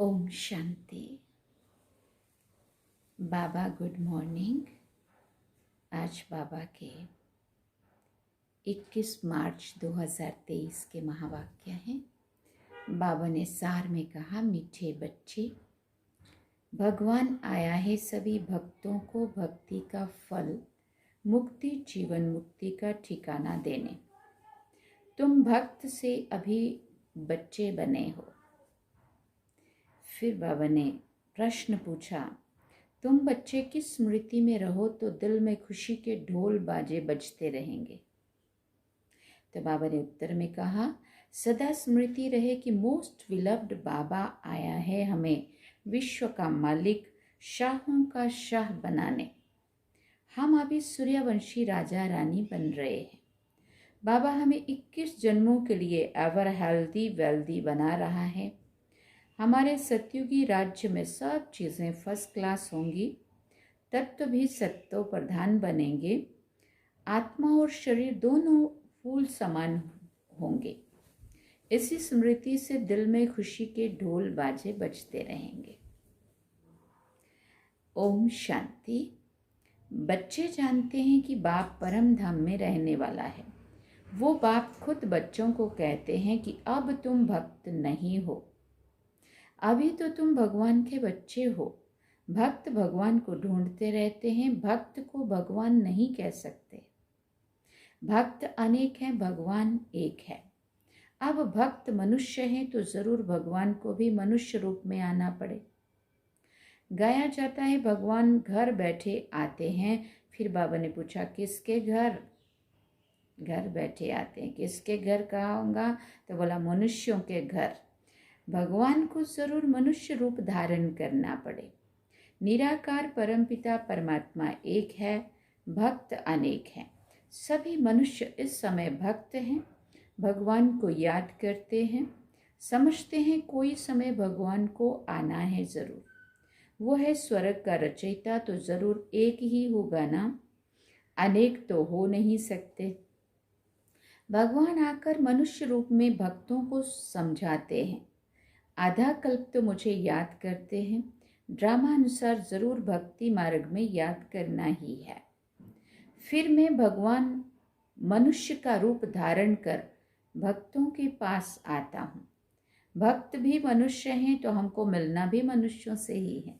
ओम शांति। बाबा good morning. आज बाबा के 21 मार्च 2023 के महावाक्य हैं। बाबा ने सार में कहा, मीठे बच्चे, भगवान आया है सभी भक्तों को भक्ति का फल, मुक्ति, जीवन मुक्ति का ठिकाना देने। तुम भक्त से अभी बच्चे बने हो। फिर बाबा ने प्रश्न पूछा, तुम बच्चे की स्मृति में रहो तो दिल में खुशी के ढोल बाजे बजते रहेंगे। तो बाबा ने उत्तर में कहा, सदा स्मृति रहे कि मोस्ट विलव्ड बाबा आया है हमें विश्व का मालिक, शाहों का शाह बनाने। हम अभी सूर्यवंशी राजा रानी बन रहे हैं। बाबा हमें 21 जन्मों के लिए एवर हेल्दी वेल्दी बना रहा है। हमारे सत्युगी राज्य में सब चीज़ें फर्स्ट क्लास होंगी। तत्व भी सत्व प्रधान बनेंगे। आत्मा और शरीर दोनों फूल समान होंगे। इसी स्मृति से दिल में खुशी के ढोल बाजे बजते रहेंगे। ओम शांति। बच्चे जानते हैं कि बाप परम धाम में रहने वाला है। वो बाप खुद बच्चों को कहते हैं कि अब तुम भक्त नहीं हो, अभी तो तुम भगवान के बच्चे हो। भक्त भगवान को ढूंढते रहते हैं, भक्त को भगवान नहीं कह सकते। भक्त अनेक हैं, भगवान एक है। अब भक्त मनुष्य हैं तो जरूर भगवान को भी मनुष्य रूप में आना पड़े। गाया जाता है, भगवान घर बैठे आते हैं। फिर बाबा ने पूछा, किसके घर? घर बैठे आते हैं। किसके घर कहा होगा? तो बोला, मनुष्यों के घर। भगवान को जरूर मनुष्य रूप धारण करना पड़े। निराकार परमपिता परमात्मा एक है, भक्त अनेक हैं। सभी मनुष्य इस समय भक्त हैं, भगवान को याद करते हैं, समझते हैं कोई समय भगवान को आना है जरूर। वो है स्वर्ग का रचयिता, तो जरूर एक ही होगा ना, अनेक तो हो नहीं सकते। भगवान आकर मनुष्य रूप में भक्तों को समझाते हैं। आधा कल्प तो मुझे याद करते हैं, ड्रामा अनुसार जरूर भक्ति मार्ग में याद करना ही है। फिर मैं भगवान मनुष्य का रूप धारण कर भक्तों के पास आता हूँ। भक्त भी मनुष्य हैं तो हमको मिलना भी मनुष्यों से ही है।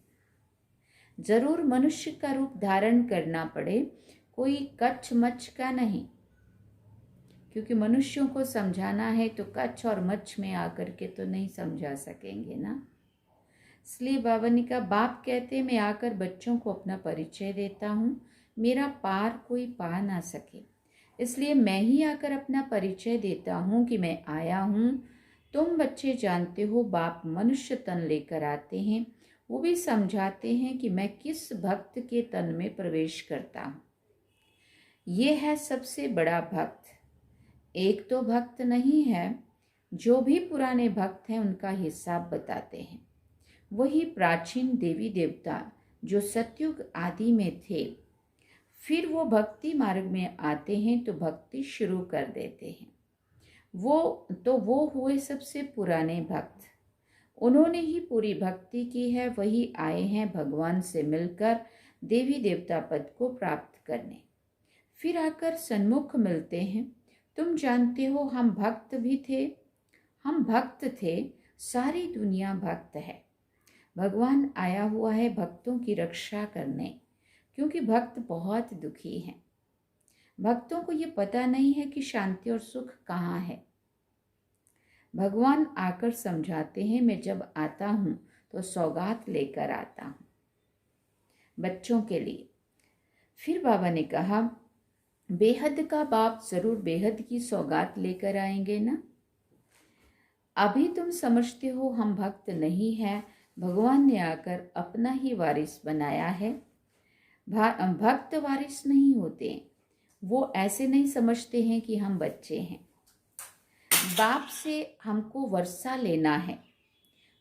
जरूर मनुष्य का रूप धारण करना पड़े, कोई कच्छ मच्छ का नहीं, क्योंकि मनुष्यों को समझाना है तो कच्छ और मच्छ में आकर के तो नहीं समझा सकेंगे ना। इसलिए बाबा ने कहा, बाप कहते हैं मैं आकर बच्चों को अपना परिचय देता हूँ, मेरा पार कोई पा ना सके, इसलिए मैं ही आकर अपना परिचय देता हूँ कि मैं आया हूँ। तुम बच्चे जानते हो बाप मनुष्य तन लेकर आते हैं, वो भी समझाते हैं कि मैं किस भक्त के तन में प्रवेश करता हूँ। ये है सबसे बड़ा भक्त। एक तो भक्त नहीं है, जो भी पुराने भक्त हैं उनका हिसाब बताते हैं। वही प्राचीन देवी देवता जो सतयुग आदि में थे, फिर वो भक्ति मार्ग में आते हैं तो भक्ति शुरू कर देते हैं। वो हुए सबसे पुराने भक्त। उन्होंने ही पूरी भक्ति की है, वही आए हैं भगवान से मिलकर देवी देवता पद को प्राप्त करने। फिर आकर सन्मुख मिलते हैं। तुम जानते हो हम भक्त भी थे, हम भक्त थे, सारी दुनिया भक्त है। भगवान आया हुआ है भक्तों की रक्षा करने, क्योंकि भक्त बहुत दुखी हैं। भक्तों को ये पता नहीं है कि शांति और सुख कहाँ है। भगवान आकर समझाते हैं, मैं जब आता हूँ तो सौगात लेकर आता हूँ बच्चों के लिए। फिर बाबा ने कहा, बेहद का बाप जरूर बेहद की सौगात लेकर आएंगे ना। अभी तुम समझते हो हम भक्त नहीं हैं, भगवान ने आकर अपना ही वारिस बनाया है। भक्त वारिस नहीं होते, वो ऐसे नहीं समझते हैं कि हम बच्चे हैं। बाप से हमको वर्षा लेना है,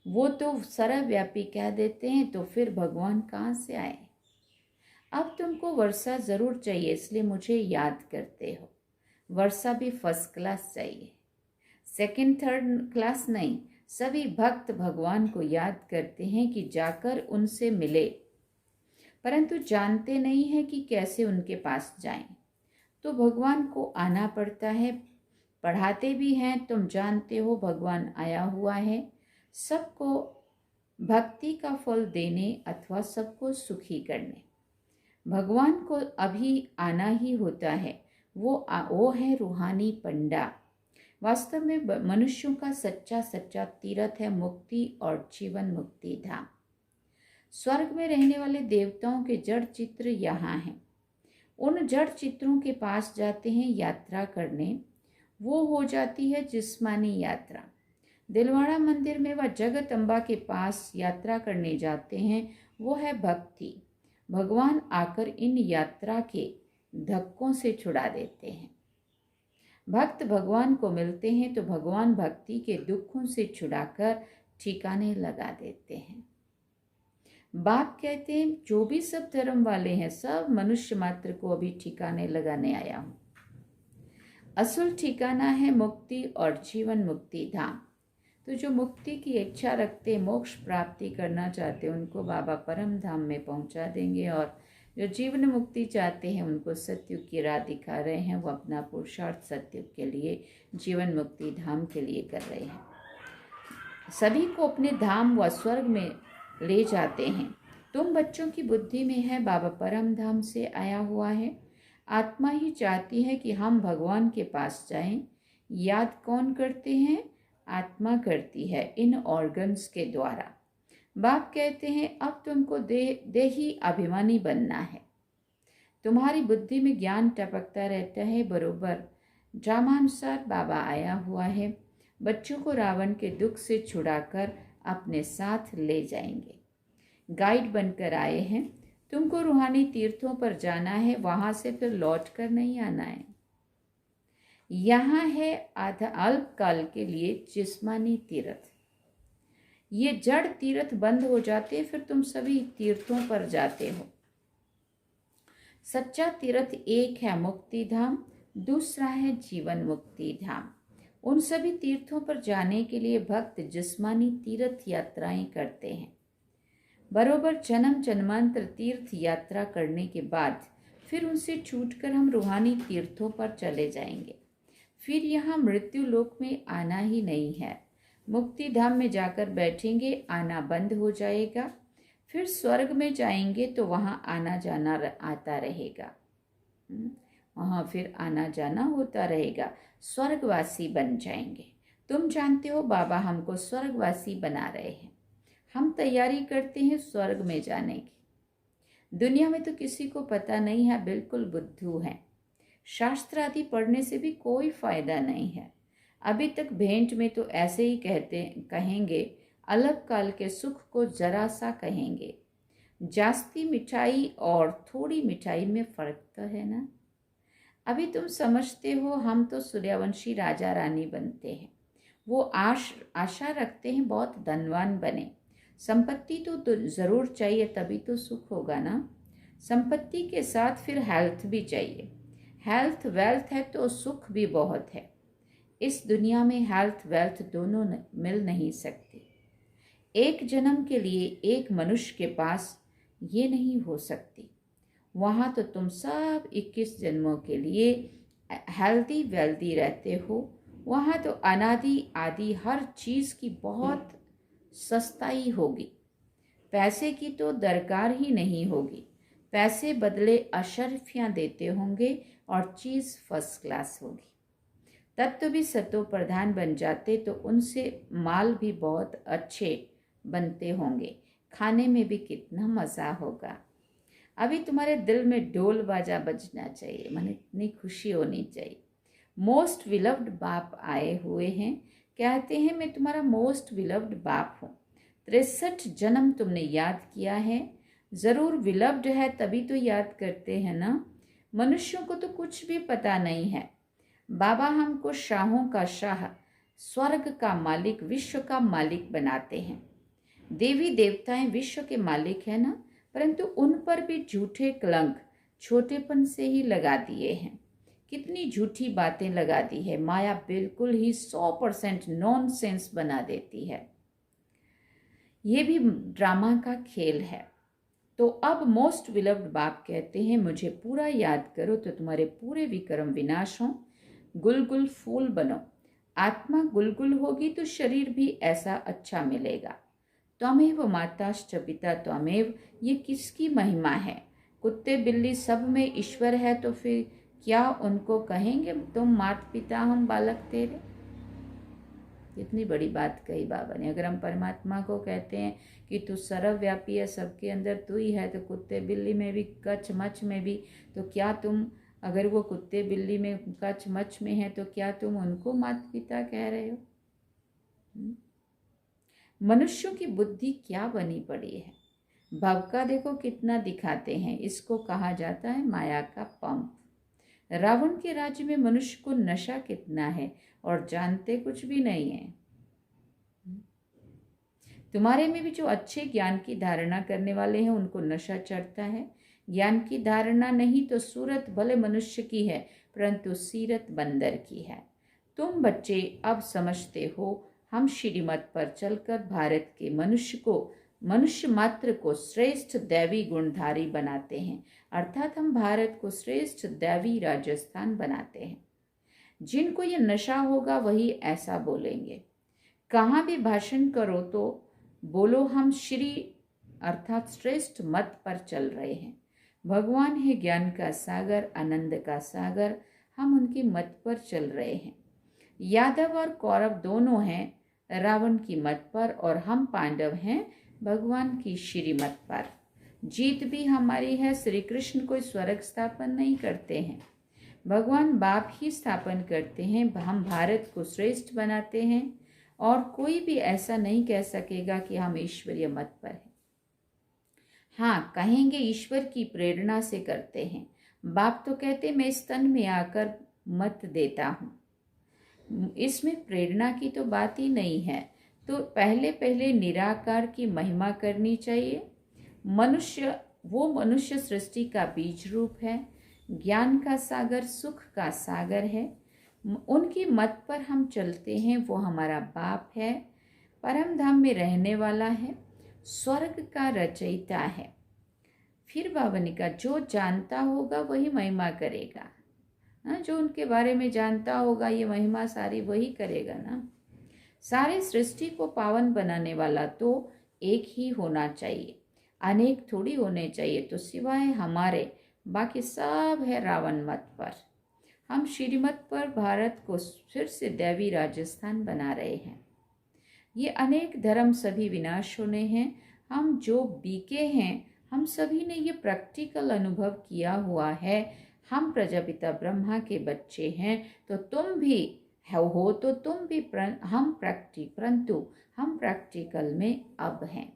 वो तो सर्वव्यापी कह देते हैं, तो फिर भगवान कहाँ से आए? अब तुमको वर्षा जरूर चाहिए, इसलिए मुझे याद करते हो। वर्षा भी फर्स्ट क्लास चाहिए, सेकंड थर्ड क्लास नहीं, सभी भक्त भगवान को याद करते हैं कि जाकर उनसे मिले, परंतु जानते नहीं हैं कि कैसे उनके पास जाएं। तो भगवान को आना पड़ता है। पढ़ाते भी हैं, तुम जानते हो भगवान आया हुआ है सबको भक्ति का फल देने अथवा सबको सुखी करने। भगवान को अभी आना ही होता है। वो है रूहानी पंडा। वास्तव में मनुष्यों का सच्चा सच्चा तीर्थ है मुक्ति और जीवन मुक्ति धाम। स्वर्ग में रहने वाले देवताओं के जड़ चित्र यहाँ हैं। उन जड़ चित्रों के पास जाते हैं यात्रा करने, वो हो जाती है जिस्मानी यात्रा। दिलवाड़ा मंदिर में वह जगत अम्बा के पास यात्रा करने जाते हैं, वो है भक्ति। भगवान आकर इन यात्रा के धक्कों से छुड़ा देते हैं। भक्त भगवान को मिलते हैं तो भगवान भक्ति के दुखों से छुड़ाकर ठिकाने लगा देते हैं। बाप कहते हैं जो भी सब धर्म वाले हैं सब मनुष्य मात्र को अभी ठिकाने लगाने आया हूँ। असल ठिकाना है मुक्ति और जीवन मुक्ति धाम। तो जो मुक्ति की इच्छा रखते, मोक्ष प्राप्ति करना चाहते, उनको बाबा परम धाम में पहुंचा देंगे, और जो जीवन मुक्ति चाहते हैं उनको सतयुग की राह दिखा रहे हैं। वो अपना पुरुषार्थ सतयुग के लिए, जीवन मुक्ति धाम के लिए कर रहे हैं। सभी को अपने धाम व स्वर्ग में ले जाते हैं। तुम बच्चों की बुद्धि में है बाबा परम धाम से आया हुआ है। आत्मा ही चाहती है कि हम भगवान के पास जाएं। याद कौन करते हैं? आत्मा करती है इन ऑर्गन्स के द्वारा। बाप कहते हैं अब तुमको देही अभिमानी बनना है। तुम्हारी बुद्धि में ज्ञान टपकता रहता है। बरोबर ड्रामानुसार बाबा आया हुआ है। बच्चों को रावण के दुख से छुड़ाकर अपने साथ ले जाएंगे। गाइड बनकर आए हैं। तुमको रूहानी तीर्थों पर जाना है, वहां से फिर लौट कर नहीं आना है। यहाँ है आधा अल्पकाल के लिए जिस्मानी तीर्थ। ये जड़ तीर्थ बंद हो जाते, फिर तुम सभी तीर्थों पर जाते हो। सच्चा तीर्थ एक है मुक्ति धाम, दूसरा है जीवन मुक्ति धाम। उन सभी तीर्थों पर जाने के लिए भक्त जिस्मानी तीर्थ यात्राएं करते हैं। बरोबर जन्म जन्मांतर तीर्थ यात्रा करने के बाद फिर उनसे छूटकर हम रूहानी तीर्थों पर चले जाएंगे। फिर यहाँ मृत्यु लोक में आना ही नहीं है। मुक्ति धाम में जाकर बैठेंगे, आना बंद हो जाएगा। फिर स्वर्ग में जाएंगे तो वहाँ आना जाना आता रहेगा। वहाँ फिर आना जाना होता रहेगा। स्वर्गवासी बन जाएंगे। तुम जानते हो बाबा हमको स्वर्गवासी बना रहे हैं। हम तैयारी करते हैं स्वर्ग में जाने की। दुनिया में तो किसी को पता नहीं है, बिल्कुल बुद्धू हैं। शास्त्र आदि पढ़ने से भी कोई फायदा नहीं है। अभी तक भेंट में तो ऐसे ही कहेंगे, अलग काल के सुख को जरा सा कहेंगे। जास्ती मिठाई और थोड़ी मिठाई में फर्क तो है ना। अभी तुम समझते हो हम तो सूर्यवंशी राजा रानी बनते हैं। वो आशा रखते हैं बहुत धनवान बने। संपत्ति तो ज़रूर चाहिए, तभी तो सुख होगा ना। संपत्ति के साथ फिर हेल्थ भी चाहिए। हेल्थ वेल्थ है तो सुख भी बहुत है। इस दुनिया में हेल्थ वेल्थ दोनों मिल नहीं सकते। एक जन्म के लिए एक मनुष्य के पास ये नहीं हो सकती। वहाँ तो तुम सब 21 जन्मों के लिए हेल्दी वेल्दी रहते हो। वहाँ तो अनादि आदि हर चीज़ की बहुत सस्ताई होगी। पैसे की तो दरकार ही नहीं होगी। पैसे बदले अशर्फियाँ देते होंगे और चीज़ फर्स्ट क्लास होगी। तत्व भी सतो प्रधान बन जाते तो उनसे माल भी बहुत अच्छे बनते होंगे। खाने में भी कितना मज़ा होगा। अभी तुम्हारे दिल में ढोल बाजा बजना चाहिए, माने इतनी खुशी होनी चाहिए। मोस्ट विलव्ड बाप आए हुए हैं। कहते हैं मैं तुम्हारा मोस्ट विलव्ड बाप हूँ। 63 जन्म तुमने याद किया है। ज़रूर विलव्ड है तभी तो याद करते हैं ना। मनुष्यों को तो कुछ भी पता नहीं है। बाबा हमको शाहों का शाह, स्वर्ग का मालिक, विश्व का मालिक बनाते हैं। देवी देवताएं विश्व के मालिक हैं ना, परंतु उन पर भी झूठे कलंक छोटेपन से ही लगा दिए हैं। कितनी झूठी बातें लगा दी है। माया बिल्कुल ही 100% नॉनसेंस बना देती है। ये भी ड्रामा का खेल है। तो अब मोस्ट विलव्ड बाप कहते हैं, मुझे पूरा याद करो तो तुम्हारे पूरे विक्रम विनाश हों। गुलगुल फूल बनो। आत्मा गुलगुल होगी तो शरीर भी ऐसा अच्छा मिलेगा। त्वमेव माताश्च पिता त्वमेव, ये किसकी महिमा है? कुत्ते बिल्ली सब में ईश्वर है, तो फिर क्या उनको कहेंगे तुम माता पिता हम बालक तेरे? कितनी बड़ी बात कही बाबा ने। अगर हम परमात्मा को कहते हैं कि तू सर्वव्यापी है, सबके अंदर तू ही है, तो कुत्ते बिल्ली में भी, कच मच में भी, तो क्या तुम, अगर वो कुत्ते बिल्ली में कच मच में है, तो क्या तुम उनको माता पिता कह रहे हो? मनुष्यों की बुद्धि क्या बनी पड़ी है। भव का देखो कितना दिखाते हैं। इसको कहा जाता है माया का पंप। रावण के राज्य में मनुष्य को नशा कितना है और जानते कुछ भी नहीं है। तुम्हारे में भी जो अच्छे ज्ञान की धारणा करने वाले हैं उनको नशा चढ़ता है। ज्ञान की धारणा नहीं तो सूरत भले मनुष्य की है, परंतु सीरत बंदर की है। तुम बच्चे अब समझते हो, हम श्रीमत पर चलकर भारत के मनुष्य मात्र को श्रेष्ठ दैवी गुणधारी बनाते हैं, अर्थात हम भारत को श्रेष्ठ दैवी राजस्थान बनाते हैं। जिनको ये नशा होगा वही ऐसा बोलेंगे। कहाँ भी भाषण करो तो बोलो हम श्री अर्थात श्रेष्ठ मत पर चल रहे हैं। भगवान है ज्ञान का सागर, आनंद का सागर, हम उनकी मत पर चल रहे हैं। यादव और कौरव दोनों हैं रावण की मत पर, और हम पांडव हैं भगवान की श्रीमत पर। जीत भी हमारी है। श्री कृष्ण कोई स्वर्ग स्थापन नहीं करते हैं, भगवान बाप ही स्थापन करते हैं। हम भारत को श्रेष्ठ बनाते हैं, और कोई भी ऐसा नहीं कह सकेगा कि हम ईश्वरीय मत पर हैं। हाँ, कहेंगे ईश्वर की प्रेरणा से करते हैं। बाप तो कहते मैं स्तन में आकर मत देता हूँ, इसमें प्रेरणा की तो बात ही नहीं है। तो पहले निराकार की महिमा करनी चाहिए। मनुष्य सृष्टि का बीज रूप है, ज्ञान का सागर, सुख का सागर है। उनकी मत पर हम चलते हैं। वो हमारा बाप है, परम धाम में रहने वाला है, स्वर्ग का रचयिता है। फिर बाबा ने कहा जो जानता होगा वही महिमा करेगा। जो उनके बारे में जानता होगा ये महिमा सारी वही करेगा ना। सारे सृष्टि को पावन बनाने वाला तो एक ही होना चाहिए, अनेक थोड़ी होने चाहिए। तो सिवाय हमारे बाकी सब है रावण मत पर। हम श्रीमत पर भारत को फिर से दैवी राजस्थान बना रहे हैं। ये अनेक धर्म सभी विनाश होने हैं। हम जो बीके हैं, हम सभी ने ये प्रैक्टिकल अनुभव किया हुआ है। हम प्रजापिता ब्रह्मा के बच्चे हैं, तो तुम भी हो तो तुम भी परंतु हम प्रैक्टिकल में अब हैं।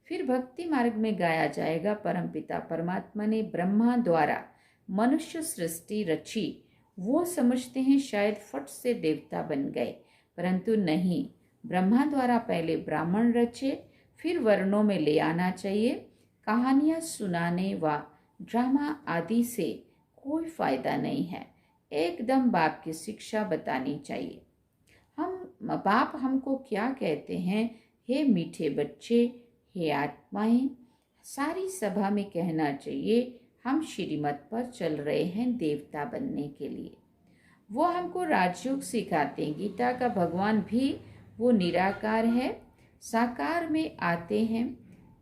फिर भक्ति मार्ग में गाया जाएगा, परमपिता परमात्मा ने ब्रह्मा द्वारा मनुष्य सृष्टि रची। वो समझते हैं शायद फट से देवता बन गए, परंतु नहीं, ब्रह्मा द्वारा पहले ब्राह्मण रचे, फिर वर्णों में ले आना चाहिए। कहानियाँ सुनाने व ड्रामा आदि से कोई फायदा नहीं है। एकदम बाप की शिक्षा बतानी चाहिए। बाप हमको क्या कहते हैं, हे मीठे बच्चे, हे आत्माएं, सारी सभा में कहना चाहिए हम श्रीमत पर चल रहे हैं देवता बनने के लिए। वो हमको राजयोग सिखाते हैं। गीता का भगवान भी वो निराकार है, साकार में आते हैं।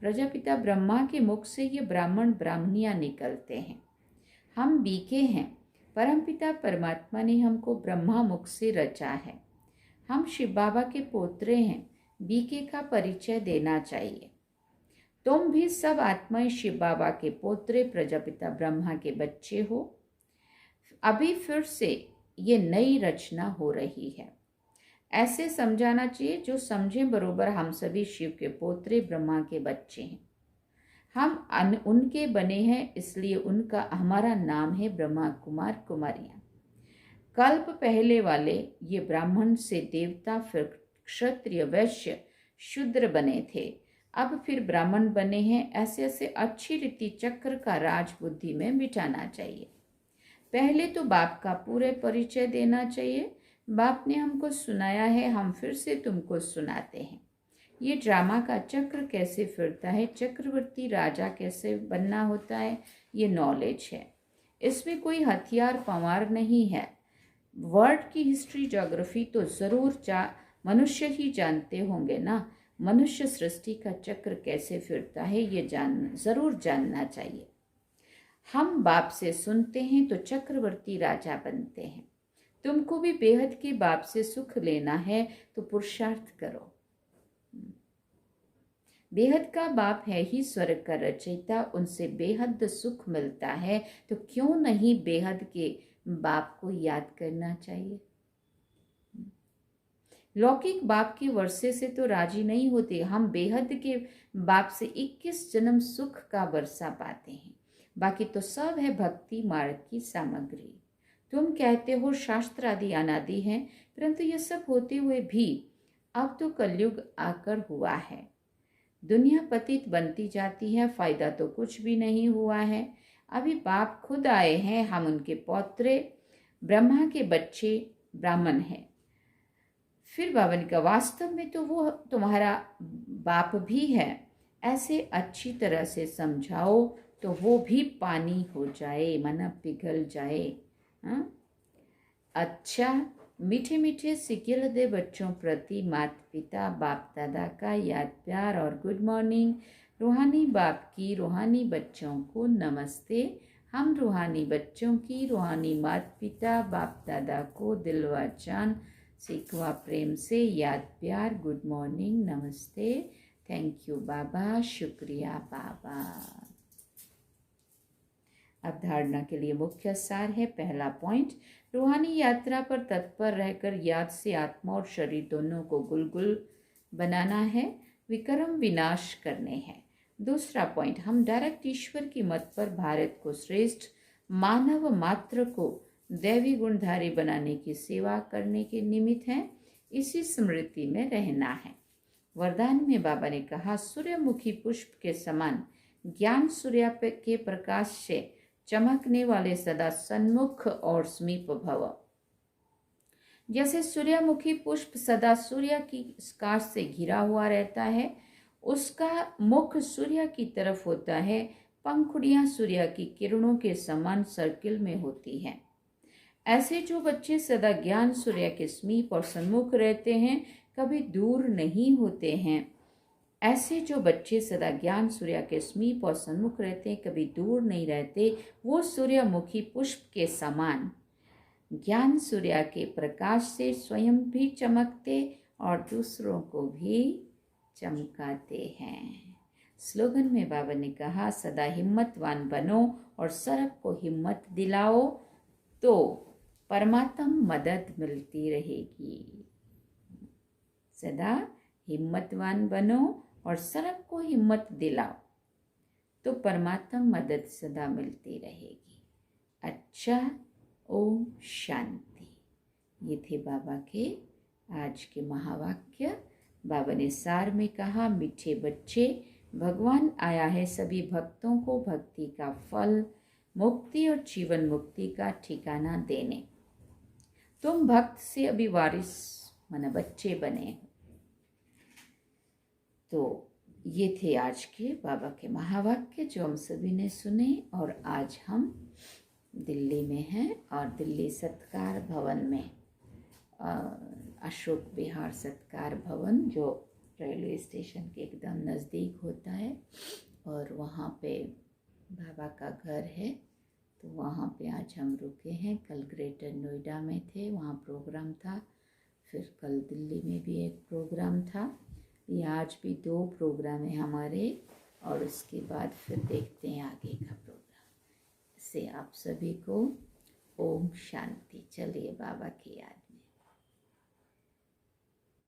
प्रजापिता ब्रह्मा के मुख से ये ब्राह्मण ब्राह्मणियाँ निकलते हैं। हम बीके हैं, परमपिता परमात्मा ने हमको ब्रह्मा मुख से रचा है। हम शिव बाबा के पोत्रे हैं, बीके का परिचय देना चाहिए। तुम भी सब आत्माएं शिव बाबा के पोत्रे, प्रजापिता ब्रह्मा के बच्चे हो। अभी फिर से ये नई रचना हो रही है। ऐसे समझाना चाहिए जो समझें बरोबर हम सभी शिव के पोत्रे, ब्रह्मा के बच्चे हैं। हम उनके बने हैं, इसलिए उनका हमारा नाम है ब्रह्मा कुमार कुमारियाँ। कल्प पहले वाले ये ब्राह्मण से देवता, फिर क्षत्रिय, वैश्य, शूद्र बने थे, अब फिर ब्राह्मण बने हैं। ऐसे ऐसे अच्छी रीति चक्र का राज बुद्धि में बिठाना चाहिए। पहले तो बाप का पूरे परिचय देना चाहिए। बाप ने हमको सुनाया है, हम फिर से तुमको सुनाते हैं। ये ड्रामा का चक्र कैसे फिरता है, चक्रवर्ती राजा कैसे बनना होता है, ये नॉलेज है। इसमें कोई हथियार पवार नहीं है। वर्ल्ड की हिस्ट्री ज्योग्राफी तो ज़रूर मनुष्य ही जानते होंगे ना। मनुष्य सृष्टि का चक्र कैसे फिरता है ये ज़रूर जानना चाहिए। हम बाप से सुनते हैं तो चक्रवर्ती राजा बनते हैं। तुमको भी बेहद के बाप से सुख लेना है तो पुरुषार्थ करो। बेहद का बाप है ही स्वर्ग का रचयिता, उनसे बेहद सुख मिलता है, तो क्यों नहीं बेहद के बाप को याद करना चाहिए। लौकिक बाप के वर्षे से तो राजी नहीं होते, हम बेहद के बाप से 21 जन्म सुख का वर्षा पाते हैं। बाकी तो सब है भक्ति मार्ग की सामग्री। तुम कहते हो शास्त्र आदि अनादि हैं, परंतु यह सब होते हुए भी अब तो कलयुग आकर हुआ है। दुनिया पतित बनती जाती है, फायदा तो कुछ भी नहीं हुआ है। अभी बाप खुद आए हैं, हम उनके पौत्रे, ब्रह्मा के बच्चे ब्राह्मण हैं। फिर बाबा ने कहा वास्तव में तो वो तुम्हारा बाप भी है, ऐसे अच्छी तरह से समझाओ तो वो भी पानी हो जाए, माना पिघल जाए। अच्छा, मीठे मीठे सिकिल दे बच्चों प्रति माता पिता बाप दादा का याद प्यार और गुड मॉर्निंग। रूहानी बाप की रूहानी बच्चों को नमस्ते। हम रूहानी बच्चों की रूहानी माता पिता बाप दादा को दिलवा जान सीखवा प्रेम से याद प्यार गुड मॉर्निंग नमस्ते। थैंक यू बाबा, शुक्रिया बाबा। अब धारणा के लिए मुख्य सार है। पहला पॉइंट, रूहानी यात्रा पर तत्पर रहकर याद से आत्मा और शरीर दोनों को गुलगुल बनाना है, विक्रम विनाश करने हैं। दूसरा पॉइंट, हम डायरेक्ट ईश्वर की मत पर भारत को श्रेष्ठ मानव मात्र को दैवी गुणधारी बनाने की सेवा करने के निमित्त हैं, इसी स्मृति में रहना है। वरदान में बाबा ने कहा सूर्यमुखी पुष्प के समान ज्ञान सूर्य के प्रकाश से चमकने वाले सदा सन्मुख और समीप भव। जैसे सूर्यमुखी पुष्प सदा सूर्य की प्रकाश से घिरा हुआ रहता है, उसका मुख सूर्य की तरफ होता है, पंखुड़ियां सूर्य की किरणों के समान सर्किल में होती हैं। ऐसे जो बच्चे सदा ज्ञान सूर्य के समीप और सन्मुख रहते हैं, कभी दूर नहीं होते हैं। ऐसे जो बच्चे सदा ज्ञान सूर्य के समीप और सन्मुख रहते हैं, कभी दूर नहीं रहते, वो सूर्यमुखी पुष्प के समान ज्ञान सूर्य के प्रकाश से स्वयं भी चमकते और दूसरों को भी चमकाते हैं। स्लोगन में बाबा ने कहा सदा हिम्मतवान बनो और सबको हिम्मत दिलाओ तो परमात्म मदद मिलती रहेगी। सदा हिम्मतवान बनो और सबको हिम्मत दिलाओ तो परमात्म मदद सदा मिलती रहेगी। अच्छा, ओम शांति। ये थे बाबा के आज के महावाक्य। बाबा ने सार में कहा मीठे बच्चे, भगवान आया है सभी भक्तों को भक्ति का फल, मुक्ति और जीवन मुक्ति का ठिकाना देने। तुम भक्त से अभी वारिस माना बच्चे बने हो। तो ये थे आज के बाबा के महावाक्य जो हम सभी ने सुने। और आज हम दिल्ली में हैं और दिल्ली सत्कार भवन में, अशोक विहार सत्कार भवन जो रेलवे स्टेशन के एकदम नज़दीक होता है, और वहाँ पे बाबा का घर है, तो वहाँ पे आज हम रुके हैं। कल ग्रेटर नोएडा में थे, वहाँ प्रोग्राम था, फिर कल दिल्ली में भी एक प्रोग्राम था। ये आज भी 2 प्रोग्राम है हमारे, और उसके बाद फिर देखते हैं आगे का प्रोग्राम। से आप सभी को ओम शांति। चलिए बाबा की याद